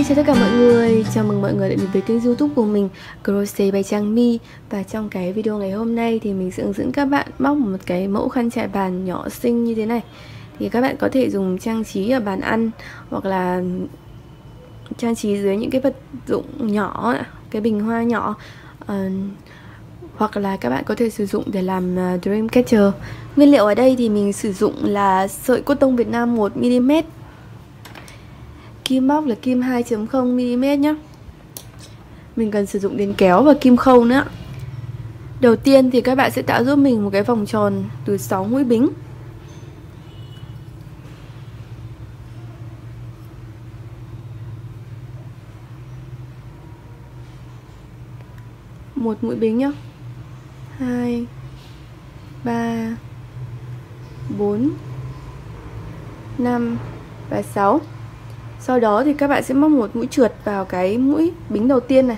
chào tất cả mọi người, chào mừng mọi người đã đến với kênh YouTube của mình Crochet by Trang My. Và trong cái video ngày hôm nay thì mình sẽ hướng dẫn các bạn móc một cái mẫu khăn trải bàn nhỏ xinh như thế này. Thì các bạn có thể dùng trang trí ở bàn ăn hoặc là trang trí dưới những cái vật dụng nhỏ, cái bình hoa nhỏ, hoặc là các bạn có thể sử dụng để làm Dreamcatcher. Nguyên liệu ở đây thì mình sử dụng là sợi cotton Việt Nam 1mm, kim móc là kim 2.0mm nhé. Mình cần sử dụng đến kéo và kim khâu nữa. Đầu tiên thì các bạn sẽ tạo giúp mình một cái vòng tròn từ 6 mũi bính. Một mũi bính nhé. 2 3 4 5 và 6. Sau đó thì các bạn sẽ móc một mũi trượt vào cái mũi bính đầu tiên này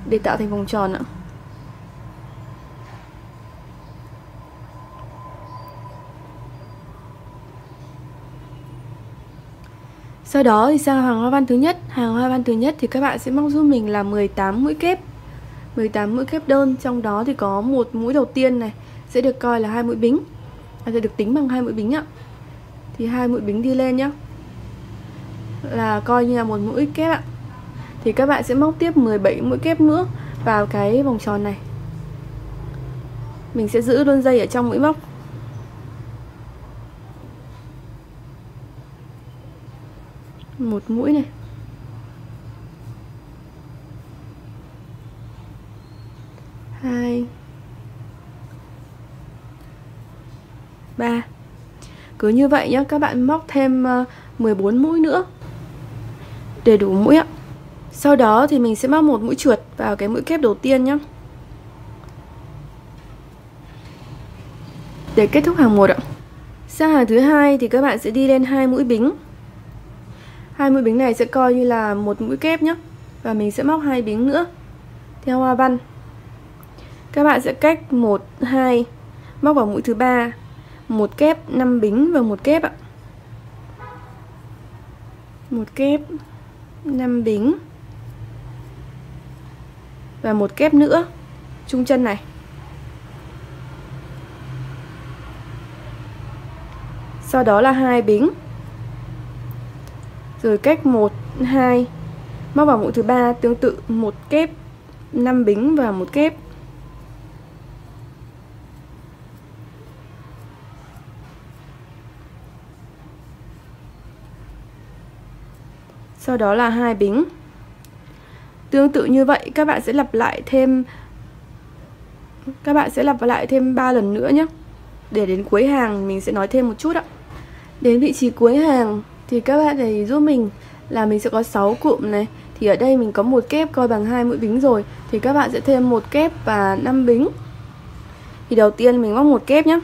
để tạo thành vòng tròn ạ. Sau đó thì sang hàng hoa văn thứ nhất. Hàng hoa văn thứ nhất thì các bạn sẽ móc giúp mình là 18 mũi kép. 18 mũi kép đơn, trong đó thì có một mũi đầu tiên này sẽ được coi là 2 mũi bính. Sẽ được tính bằng 2 mũi bính ạ. Thì 2 mũi bính đi lên nhá, là coi như là một mũi kép ạ. Thì các bạn sẽ móc tiếp 17 mũi kép nữa vào cái vòng tròn này. Mình sẽ giữ luôn dây ở trong mũi móc. Một mũi này, 2 3. Cứ như vậy nhé, các bạn móc thêm 14 mũi nữa để đủ mũi ạ. Sau đó thì mình sẽ móc một mũi trượt vào cái mũi kép đầu tiên nhé, để kết thúc hàng 1 ạ. Sang hàng thứ hai thì các bạn sẽ đi lên 2 mũi bính. 2 mũi bính này sẽ coi như là một mũi kép nhé. Và mình sẽ móc 2 bính nữa theo hoa văn. Các bạn sẽ cách 1 2 móc vào mũi thứ 3, một kép 5 bính và một kép ạ. Một kép 5 bính và một kép nữa chung chân này. Sau đó là 2 bính. Rồi cách 1 2 móc vào mũi thứ 3, tương tự một kép 5 bính và một kép. Sau đó là 2 bính. Tương tự như vậy các bạn sẽ lặp lại thêm 3 lần nữa nhé. Để đến cuối hàng mình sẽ nói thêm một chút ạ. Đến vị trí cuối hàng thì các bạn thấy giúp mình là mình sẽ có 6 cụm này. Thì ở đây mình có một kép coi bằng 2 mũi bính rồi, thì các bạn sẽ thêm một kép và 5 bính. Thì đầu tiên mình móc một kép nhé.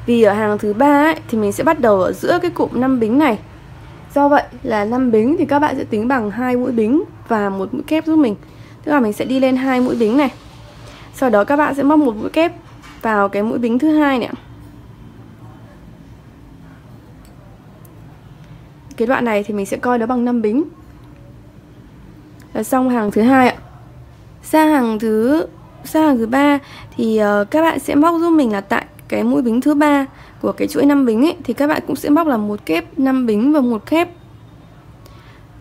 Vì ở hàng thứ 3 ấy, thì mình sẽ bắt đầu ở giữa cái cụm 5 bính này. Do vậy là 5 bính thì các bạn sẽ tính bằng 2 mũi bính và một mũi kép giúp mình. Tức là mình sẽ đi lên 2 mũi bính này. Sau đó các bạn sẽ móc một mũi kép vào cái mũi bính thứ hai này. Cái đoạn này thì mình sẽ coi nó bằng 5 bính. Là xong hàng thứ hai ạ. Sang hàng thứ 3 thì các bạn sẽ móc giúp mình là tại cái mũi bính thứ 3 của cái chuỗi 5 bính ấy, thì các bạn cũng sẽ móc là một kép 5 bính và một kép.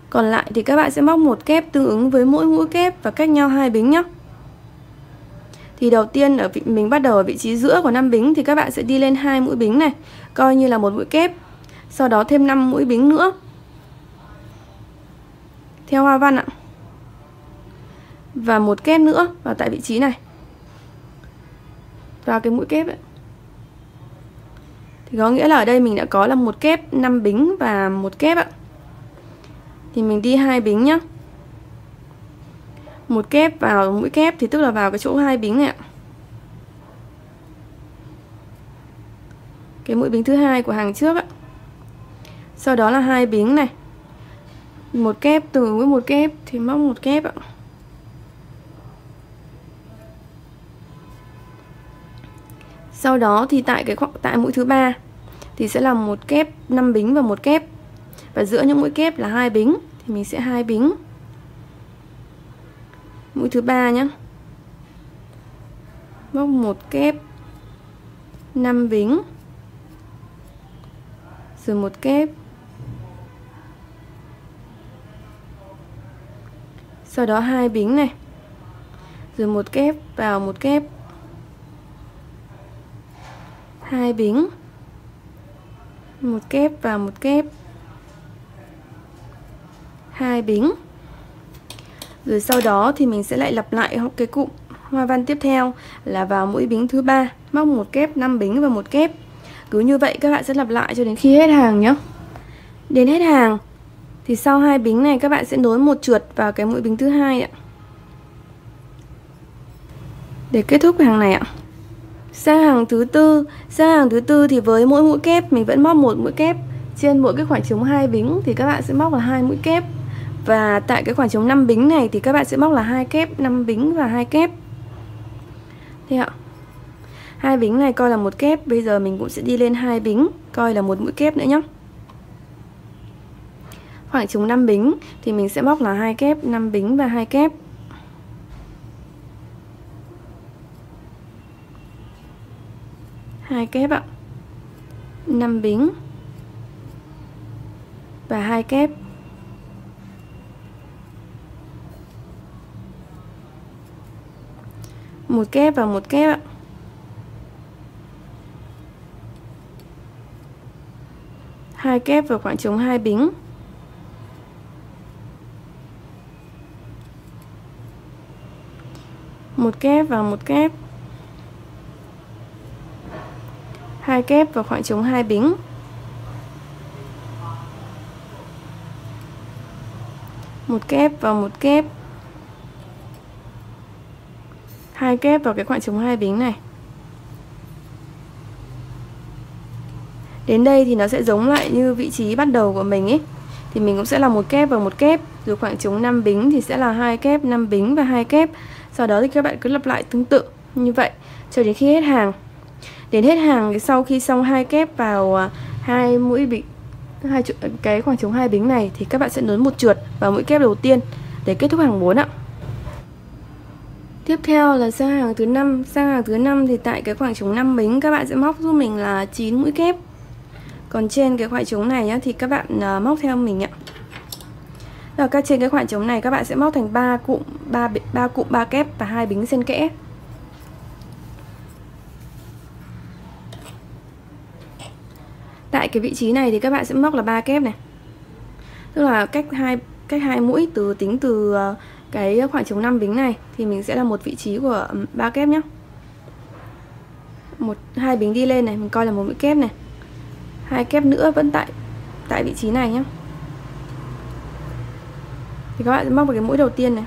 Còn lại thì các bạn sẽ móc một kép tương ứng với mỗi mũi kép và cách nhau 2 bính nhé. Thì đầu tiên mình bắt đầu ở vị trí giữa của 5 bính thì các bạn sẽ đi lên 2 mũi bính này, coi như là một mũi kép. Sau đó thêm 5 mũi bính nữa theo hoa văn ạ. Và một kép nữa vào tại vị trí này, vào cái mũi kép ấy. Thì có nghĩa là ở đây mình đã có là một kép 5 bính và một kép ạ. Thì mình đi 2 bính nhá. Một kép vào mũi kép thì tức là vào cái chỗ 2 bính này ạ. Cái mũi bính thứ hai của hàng trước ạ. Sau đó là 2 bính này. Một kép tương ứng với một kép thì móc một kép ạ. Sau đó thì tại mũi thứ 3 thì sẽ là một kép 5 bính và một kép. Và giữa những mũi kép là 2 bính thì mình sẽ 2 bính. Mũi thứ 3 nhé. Móc 1 kép, 5 bính. Rồi 1 kép. Sau đó 2 bính này. Rồi 1 kép vào 1 kép. 2 bính. 1 kép vào 1 kép. 2 bính. Rồi sau đó thì mình sẽ lại lặp lại cái cụm hoa văn tiếp theo là vào mũi bính thứ 3, móc 1 kép, 5 bính và 1 kép. Cứ như vậy các bạn sẽ lặp lại cho đến khi hết hàng nhé. Đến hết hàng thì sau 2 bính này các bạn sẽ nối một trượt vào cái mũi bính thứ 2 ạ. Để kết thúc hàng này ạ. Sang hàng thứ tư, thì với mỗi mũi kép mình vẫn móc 1 mũi kép. Trên mỗi cái khoảng trống 2 bính thì các bạn sẽ móc là 2 mũi kép. Và tại cái khoảng trống 5 bính này thì các bạn sẽ móc là 2 kép, 5 bính và 2 kép. Thế ạ. 2 bính này coi là 1 kép, bây giờ mình cũng sẽ đi lên 2 bính, coi là 1 mũi kép nữa nhé. Khoảng trống 5 bính thì mình sẽ móc là 2 kép, 5 bính và 2 kép. Hai kép ạ. 5 bính và 2 kép. Một kép và 1 kép ạ. Hai kép vào khoảng trống 2 bính. Một kép và 1 kép. 2 kép vào khoảng trống 2 bính. Một kép vào 1 kép. 2 kép vào cái khoảng trống 2 bính này. Đến đây thì nó sẽ giống lại như vị trí bắt đầu của mình ấy. Thì mình cũng sẽ là 1 kép và 1 kép. Rồi khoảng trống 5 bính thì sẽ là 2 kép, 5 bính và 2 kép. Sau đó thì các bạn cứ lặp lại tương tự như vậy cho đến khi hết hàng. Đến hết hàng sau khi xong 2 kép vào 2 mũi bính, cái khoảng trống 2 bính này thì các bạn sẽ nối một trượt vào mũi kép đầu tiên để kết thúc hàng 4 ạ. Tiếp theo là sang hàng thứ 5. Sang hàng thứ 5 thì tại cái khoảng trống 5 bính các bạn sẽ móc giúp mình là 9 mũi kép. Còn trên cái khoảng trống này nhá, thì các bạn móc theo mình ạ. Rồi các trên cái khoảng trống này các bạn sẽ móc thành 3 cụm 3 kép và 2 bính xen kẽ. Tại cái vị trí này thì các bạn sẽ móc là 3 kép này. Tức là cách hai mũi tính từ cái khoảng trống 5 bính này thì mình sẽ là một vị trí của 3 kép nhé. 2 bính đi lên này, mình coi là một mũi kép này. 2 kép nữa vẫn tại vị trí này nhé. Thì các bạn sẽ móc vào cái mũi đầu tiên này.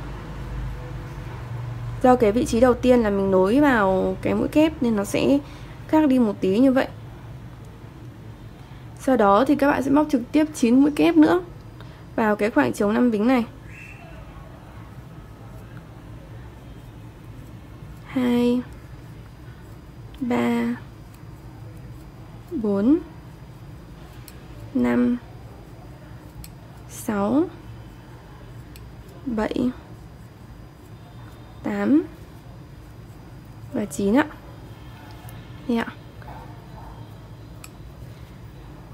Do cái vị trí đầu tiên là mình nối vào cái mũi kép nên nó sẽ khác đi một tí như vậy. Sau đó thì các bạn sẽ móc trực tiếp 9 mũi kép nữa vào cái khoảng trống 5 bính này. 2 3 4 5 6 7 8 và 9 ạ. Đây ạ.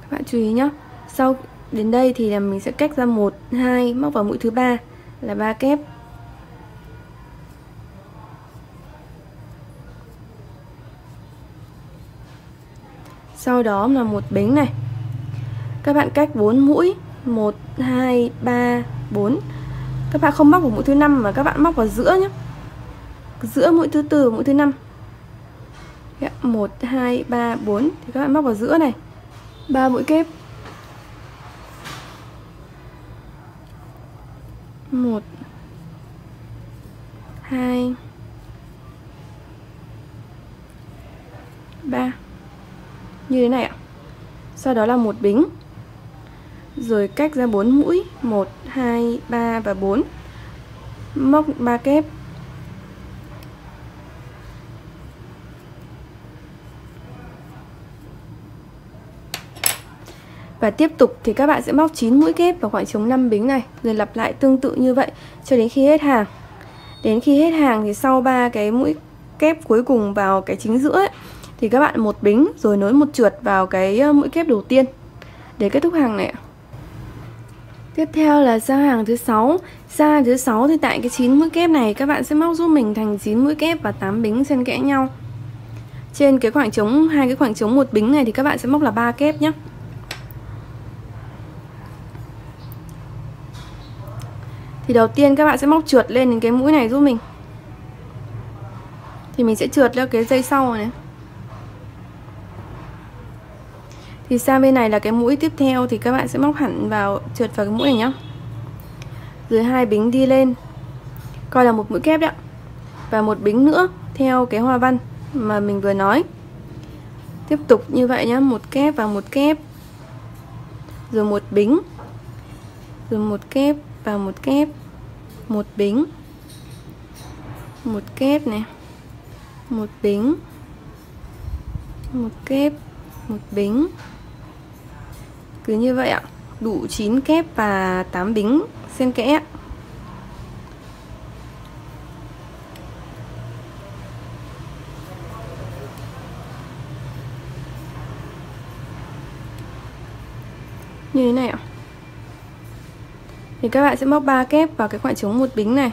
Các bạn chú ý nhé. Sau đến đây thì là mình sẽ cách ra 1 2 móc vào mũi thứ 3 là 3 kép. Sau đó là một bính này. Các bạn cách 4 mũi, 1 2 3 4. Các bạn không móc vào mũi thứ 5 mà các bạn móc vào giữa nhé. Giữa mũi thứ 4, mũi thứ 5. 1 2 3 4 thì các bạn móc vào giữa này. 3 mũi kép. 1 2 3 như thế này ạ. Sau đó là một bính. Rồi cách ra 4 mũi, 1 2 3 và 4. Móc 3 kép. Và Và tiếp tục thì các bạn sẽ móc 9 mũi kép vào khoảng trống 5 bính này, rồi lặp lại tương tự như vậy cho đến khi hết hàng. Đến khi hết hàng thì sau 3 cái mũi kép cuối cùng vào cái chính giữa ấy, thì các bạn một bính rồi nối một trượt vào cái mũi kép đầu tiên để kết thúc hàng này. Tiếp theo là sang hàng thứ 6. Sang hàng thứ 6 thì tại cái 9 mũi kép này các bạn sẽ móc giúp mình thành 9 mũi kép và 8 bính xen kẽ nhau. Trên cái khoảng trống, hai cái khoảng trống một bính này thì các bạn sẽ móc là 3 kép nhé. Thì đầu tiên các bạn sẽ móc trượt lên đến cái mũi này giúp mình. Thì mình sẽ trượt lên cái dây sau này. Thì sang bên này là cái mũi tiếp theo thì các bạn sẽ móc hẳn vào, trượt vào cái mũi này nhá. Rồi 2 bính đi lên, coi là một mũi kép đấy ạ. Và một bính nữa theo cái hoa văn mà mình vừa nói. Tiếp tục như vậy nhá, một kép và một kép. Rồi một bính. Rồi một kép và một kép. Một bính. Một kép này. Một bính. Một kép, một bính. Cứ như vậy ạ, đủ 9 kép và 8 bính xen kẽ. Như thế này ạ. Thì các bạn sẽ móc 3 kép vào cái khoảng trống một bính này.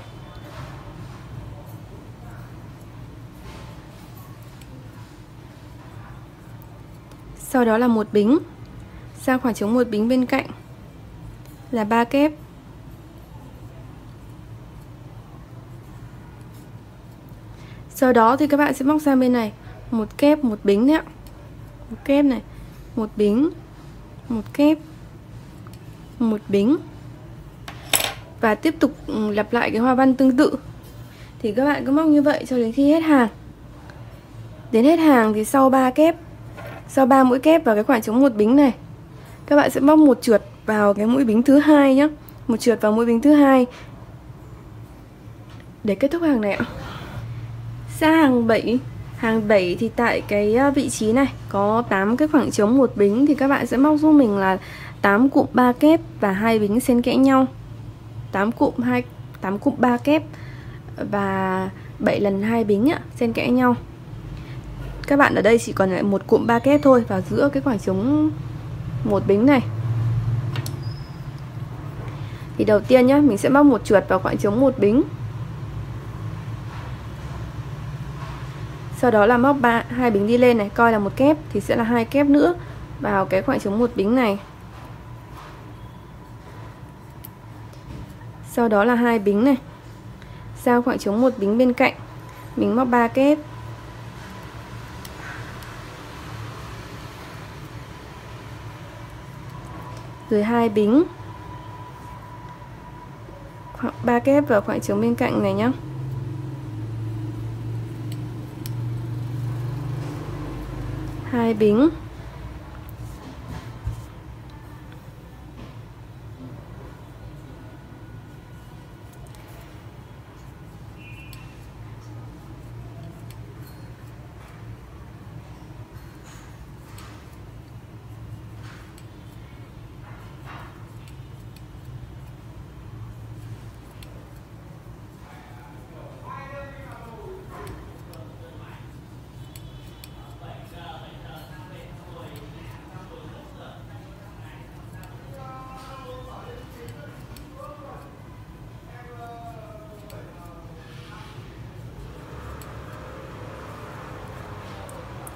Sau đó là một bính. Sang khoảng trống một bính bên cạnh là 3 kép. Sau đó thì các bạn sẽ móc sang bên này một kép, một bính đấy ạ. Một kép này, một bính, một kép, một bính. Và tiếp tục lặp lại cái hoa văn tương tự. Thì các bạn cứ móc như vậy cho đến khi hết hàng. Đến hết hàng thì sau 3 kép, sau 3 mũi kép vào cái khoảng trống một bính này, các bạn sẽ móc một trượt vào cái mũi bính thứ hai nhé. Một trượt vào mũi bính thứ hai để kết thúc hàng này ạ. Sang hàng 7. Hàng 7 thì tại cái vị trí này có 8 cái khoảng trống một bính thì các bạn sẽ móc giúp mình là 8 cụm 3 kép và 2 bính xen kẽ nhau. 8 cụm 3 kép và 7 lần 2 bính ạ, xen kẽ nhau. Các bạn ở đây chỉ còn lại một cụm 3 kép thôi vào giữa cái khoảng trống một bính này. Thì đầu tiên nhá, mình sẽ móc một trượt vào khoảng trống một bính. Sau đó là móc 2 bính đi lên này, coi là một kép thì sẽ là 2 kép nữa vào cái khoảng trống một bính này. Sau đó là 2 bính này. Sang khoảng trống một bính bên cạnh, mình móc 3 kép. Rồi 2 bính. 3 kép vào khoảng trống bên cạnh này nhá. Hai bính.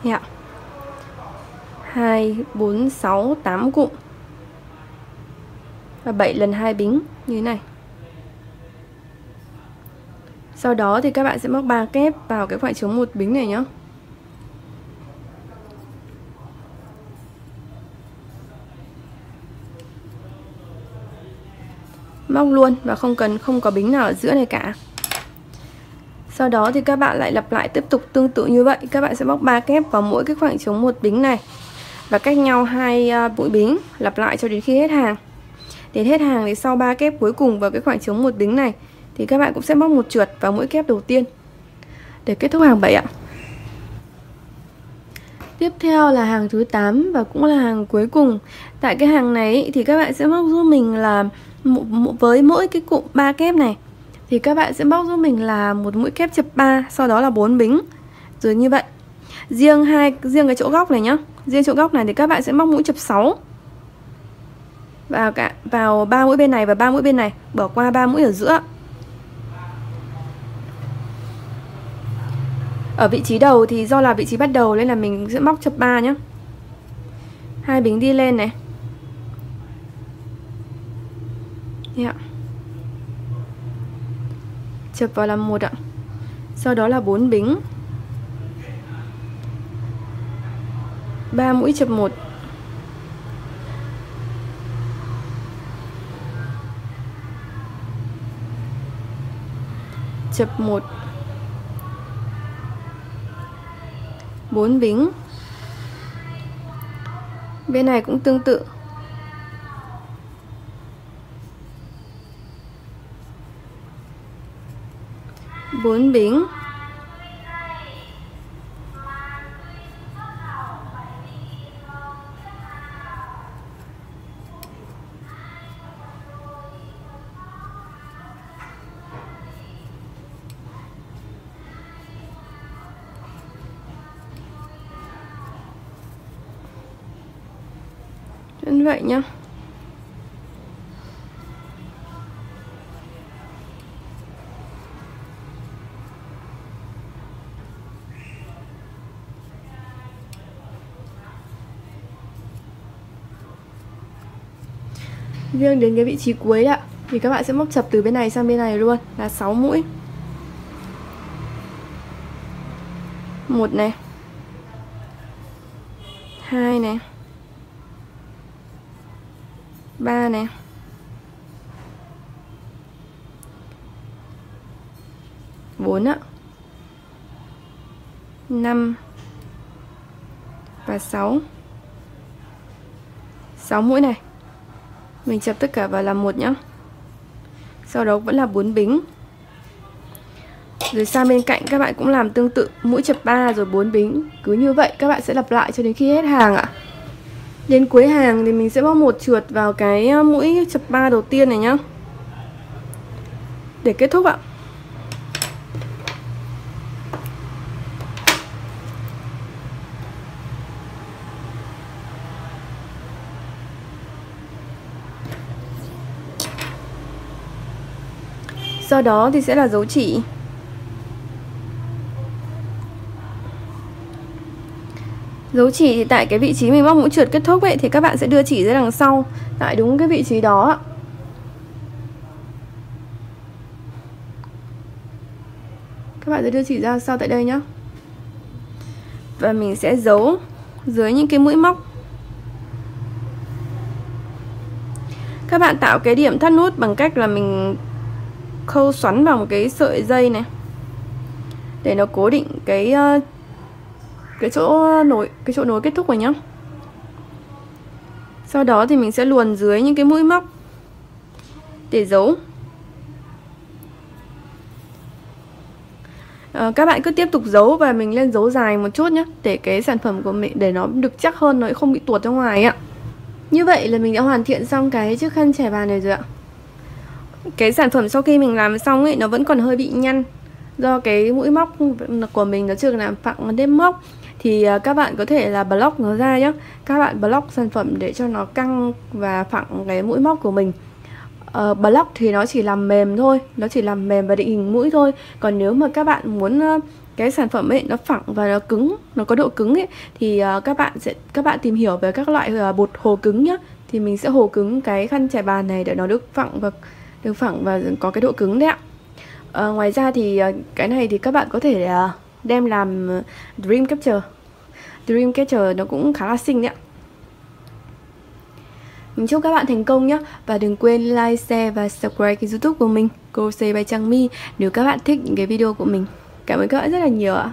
Yeah. 2, 4, 6, 8 cụm và 7 lần 2 bính như thế này. Sau đó thì các bạn sẽ móc 3 kép vào cái khoảng trống một bính này nhé. Móc luôn và không có bính nào ở giữa này cả. Sau đó thì các bạn lại lặp lại tiếp tục tương tự như vậy. Các bạn sẽ móc 3 kép vào mỗi cái khoảng trống một bính này và cách nhau 2 mũi bính, lặp lại cho đến khi hết hàng. Đến hết hàng thì sau 3 kép cuối cùng vào cái khoảng trống một bính này thì các bạn cũng sẽ móc một trượt vào mũi kép đầu tiên để kết thúc hàng 7 ạ. Tiếp theo là hàng thứ 8 và cũng là hàng cuối cùng. Tại cái hàng này thì các bạn sẽ móc giúp mình là với mỗi cái cụm 3 kép này thì các bạn sẽ móc giúp mình là một mũi kép chập 3, sau đó là 4 bính. Rồi như vậy. Riêng cái chỗ góc này nhá. Riêng chỗ góc này thì các bạn sẽ móc mũi chập 6. Vào 3 mũi bên này và 3 mũi bên này, bỏ qua 3 mũi ở giữa. Ở vị trí đầu thì do là vị trí bắt đầu nên là mình sẽ móc chập 3 nhá. 2 bính đi lên này. Yeah. Chập vào làm 1 ạ. Sau đó là 4 bính. 3 mũi chập 1. Chập 1. 4 bính. Bên này cũng tương tự. Bốn bính. Như vậy nhá. Riêng đến cái vị trí cuối ạ thì các bạn sẽ móc chập từ bên này sang bên này luôn là 6 mũi. 1 này. 2 này. 3 này. 4 ạ. 5 và 6. 6 mũi này. Mình chập tất cả vào làm 1 nhá. Sau đó vẫn là 4 bính. Rồi sang bên cạnh các bạn cũng làm tương tự, mũi chập 3 rồi 4 bính. Cứ như vậy các bạn sẽ lặp lại cho đến khi hết hàng ạ. Đến cuối hàng thì mình sẽ móc một trượt vào cái mũi chập 3 đầu tiên này nhá. Để kết thúc ạ. Sau đó thì sẽ là dấu chỉ. Dấu chỉ thì tại cái vị trí mình móc mũi trượt kết thúc ấy thì các bạn sẽ đưa chỉ ra đằng sau, tại đúng cái vị trí đó. Các bạn sẽ đưa chỉ ra sau tại đây nhá. Và mình sẽ giấu dưới những cái mũi móc. Các bạn tạo cái điểm thắt nút bằng cách là mình khâu xoắn vào một cái sợi dây này để nó cố định cái chỗ nối kết thúc này nhá. Sau đó thì mình sẽ luồn dưới những cái mũi móc để giấu. Các bạn cứ tiếp tục giấu và mình lên giấu dài một chút nhé, để cái sản phẩm của mình để nó được chắc hơn, nó không bị tuột ra ngoài ạ. Như vậy là mình đã hoàn thiện xong cái chiếc khăn trải bàn này rồi ạ. Cái sản phẩm sau khi mình làm xong ấy, nó vẫn còn hơi bị nhăn do cái mũi móc của mình nó chưa làm phẳng nếp móc. Thì các bạn có thể là block nó ra nhé. Các bạn block sản phẩm để cho nó căng và phẳng cái mũi móc của mình. Block thì nó chỉ làm mềm thôi, nó chỉ làm mềm và định hình mũi thôi. Còn nếu mà các bạn muốn cái sản phẩm ấy nó phẳng và nó cứng, nó có độ cứng ấy, thì các bạn tìm hiểu về các loại bột hồ cứng nhá. Thì mình sẽ hồ cứng cái khăn trải bàn này để nó được phẳng và có cái độ cứng đấy ạ. Ngoài ra thì cái này thì các bạn có thể đem làm Dream Catcher. Dream Catcher nó cũng khá là xinh đấy ạ. Mình chúc các bạn thành công nhé. Và đừng quên like, share và subscribe kênh YouTube của mình, Crochet by Trang My, nếu các bạn thích những cái video của mình. Cảm ơn các bạn rất là nhiều ạ.